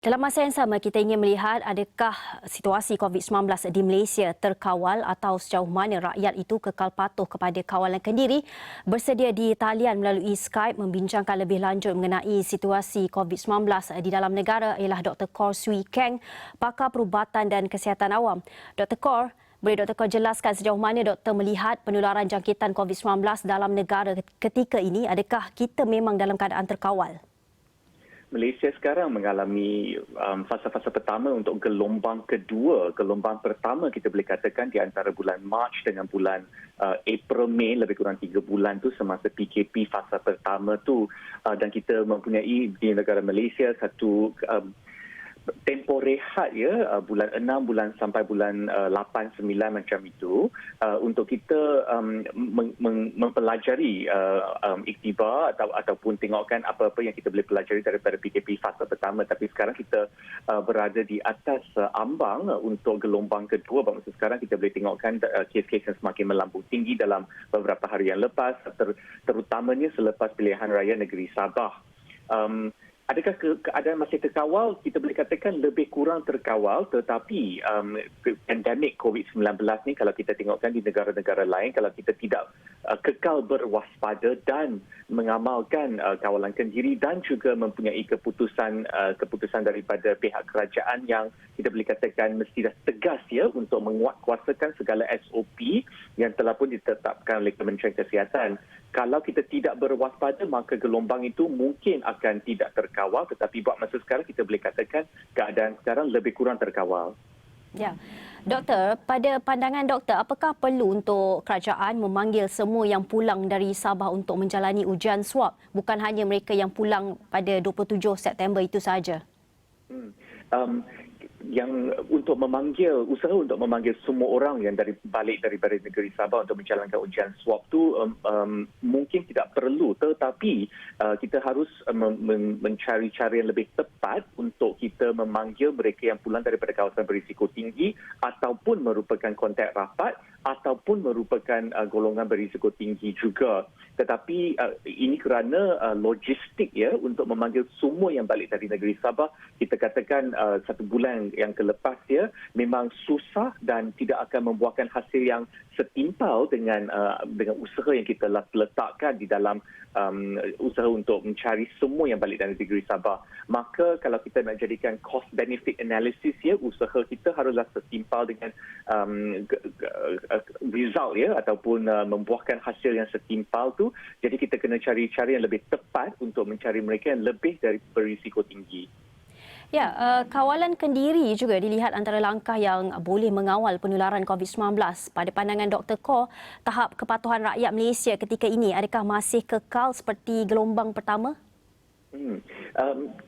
Dalam masa yang sama, kita ingin melihat adakah situasi COVID-19 di Malaysia terkawal atau sejauh mana rakyat itu kekal patuh kepada kawalan kendiri. Bersedia di talian melalui Skype membincangkan lebih lanjut mengenai situasi COVID-19 di dalam negara ialah Dr. Kor Swee Keng, pakar perubatan dan kesihatan awam. Dr. Kor, boleh Dr. Kor jelaskan sejauh mana Doktor melihat penularan jangkitan COVID-19 dalam negara ketika ini? Adakah kita memang dalam keadaan terkawal? Malaysia sekarang mengalami fasa-fasa pertama untuk gelombang kedua. Gelombang pertama kita boleh katakan di antara bulan Mac dengan bulan April, Mei, lebih kurang 3 bulan tu semasa PKP fasa pertama tu. Dan kita mempunyai di negara Malaysia satu tempoh rehat bulan 6 bulan sampai bulan 8 9 macam itu untuk kita mempelajari iktibar ataupun tengokkan apa-apa yang kita boleh pelajari daripada PKP fasa pertama, tapi sekarang kita berada di atas ambang untuk gelombang kedua. Maksud sekarang kita boleh tengokkan kes-kes yang semakin melambung tinggi dalam beberapa hari yang lepas, terutamanya selepas pilihan raya negeri Sabah. Adakah keadaan masih terkawal? Kita boleh katakan lebih kurang terkawal, tetapi pandemik COVID-19 ni kalau kita tengokkan di negara-negara lain, kalau kita tidak kekal berwaspada dan mengamalkan kawalan kendiri dan juga mempunyai keputusan daripada pihak kerajaan yang kita boleh katakan mesti dah tegas untuk menguatkuasakan segala SOP yang telah pun ditetapkan oleh Kementerian Kesihatan. Kalau kita tidak berwaspada, maka gelombang itu mungkin akan tidak terkawal, tetapi buat masa sekarang kita boleh katakan keadaan sekarang lebih kurang terkawal. Ya. Doktor, pada pandangan doktor, apakah perlu untuk kerajaan memanggil semua yang pulang dari Sabah untuk menjalani ujian swab, bukan hanya mereka yang pulang pada 27 September itu sahaja? Yang usaha untuk memanggil semua orang yang balik daripada negeri Sabah untuk menjalankan ujian swab tu mungkin tidak perlu, tetapi kita harus mencari cara yang lebih tepat untuk kita memanggil mereka yang pulang daripada kawasan berisiko tinggi ataupun merupakan kontak rapat ataupun merupakan golongan berisiko tinggi juga. Tetapi ini kerana logistik untuk memanggil semua yang balik dari negeri Sabah, kita katakan 1 bulan yang kelepas memang susah dan tidak akan membuahkan hasil yang setimpal dengan usaha yang kita letakkan di dalam usaha untuk mencari semua yang balik dari negeri Sabah. Maka kalau kita nak jadikan cost benefit analysis usaha kita haruslah setimpal dengan result ataupun membuahkan hasil yang setimpal tu. Jadi kita kena cari cara yang lebih tepat untuk mencari mereka yang lebih dari berisiko tinggi. Ya, kawalan kendiri juga dilihat antara langkah yang boleh mengawal penularan COVID-19. Pada pandangan Dr. Kor, tahap kepatuhan rakyat Malaysia ketika ini adakah masih kekal seperti gelombang pertama?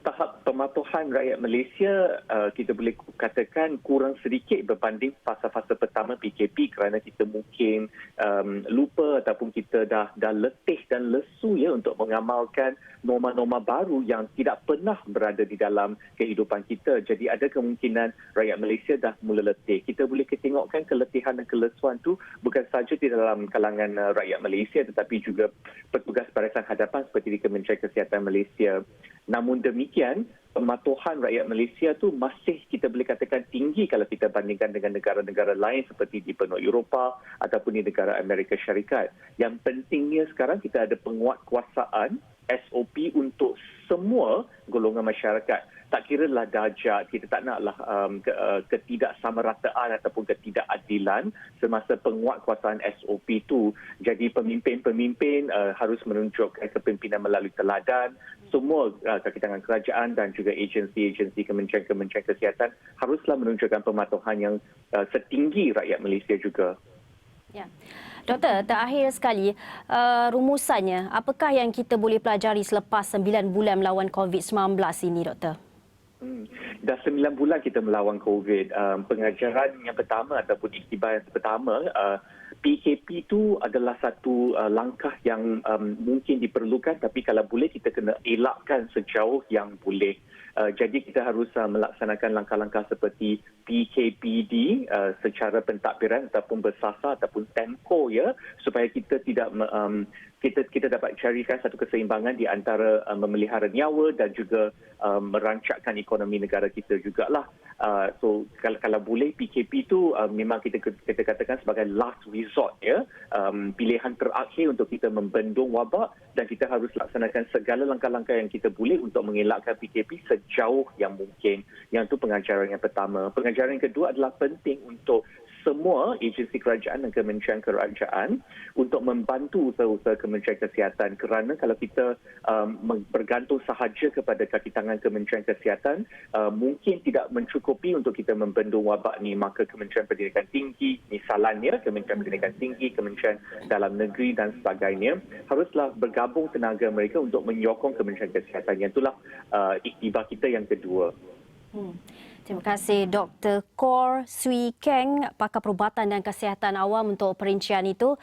Tahap pematuhan rakyat Malaysia kita boleh katakan kurang sedikit berbanding fasa-fasa pertama PKP kerana kita mungkin lupa ataupun kita dah letih dan lesu untuk mengamalkan norma-norma baru yang tidak pernah berada di dalam kehidupan kita. Jadi ada kemungkinan rakyat Malaysia dah mula letih. Kita boleh tengokkan keletihan dan kelesuan tu bukan sahaja di dalam kalangan rakyat Malaysia tetapi juga petugas barisan hadapan seperti di Kementerian Kesihatan Malaysia. Namun demikian, pematuhan rakyat Malaysia tu masih kita boleh katakan tinggi kalau kita bandingkan dengan negara-negara lain seperti di benua Eropah ataupun di negara Amerika Syarikat. Yang pentingnya sekarang kita ada penguatkuasaan SOP untuk semua golongan masyarakat. Tak kiralah darjat, kita tak naklah ketidaksamarataan ataupun ketidakadilan semasa penguatkuasaan SOP itu. Jadi pemimpin-pemimpin harus menunjukkan kepimpinan melalui teladan. Semua kaki tangan kerajaan dan juga agensi-agensi Kementerian Kesihatan haruslah menunjukkan pematuhan yang setinggi rakyat Malaysia juga. Ya. Doktor, terakhir sekali, rumusannya, apakah yang kita boleh pelajari selepas 9 bulan melawan COVID-19 ini, Doktor? Dah 9 bulan kita melawan COVID. Pengajaran yang pertama ataupun iktibar yang pertama, PKP itu adalah satu langkah yang mungkin diperlukan, tapi kalau boleh kita kena elakkan sejauh yang boleh. Jadi kita harus melaksanakan langkah-langkah seperti PKPD secara pentadbiran ataupun bersasar ataupun tempo supaya kita kita dapat carikan satu keseimbangan di antara memelihara nyawa dan juga merancangkan ekonomi negara kita jugalah. So kalau boleh PKP tu memang kita katakan sebagai last resort ya, pilihan terakhir untuk kita membendung wabak, dan kita harus laksanakan segala langkah-langkah yang kita boleh untuk mengelakkan PKP sejauh yang mungkin. Yang tu pengajaran yang pertama. Pengajaran yang kedua adalah penting untuk semua agensi kerajaan dan kementerian kerajaan untuk membantu usaha-usaha Kementerian Kesihatan, kerana kalau kita bergantung sahaja kepada kaki tangan Kementerian Kesihatan mungkin tidak mencukupi untuk kita membendung wabak ni. Maka Kementerian Pendidikan Tinggi misalnya, Kementerian Pendidikan Tinggi, Kementerian Dalam Negeri dan sebagainya haruslah bergabung tenaga mereka untuk menyokong Kementerian Kesihatan. Yang itulah iktibar kita yang kedua. Terima kasih Dr. Kor Swee Keng, pakar perubatan dan kesihatan awam untuk perincian itu.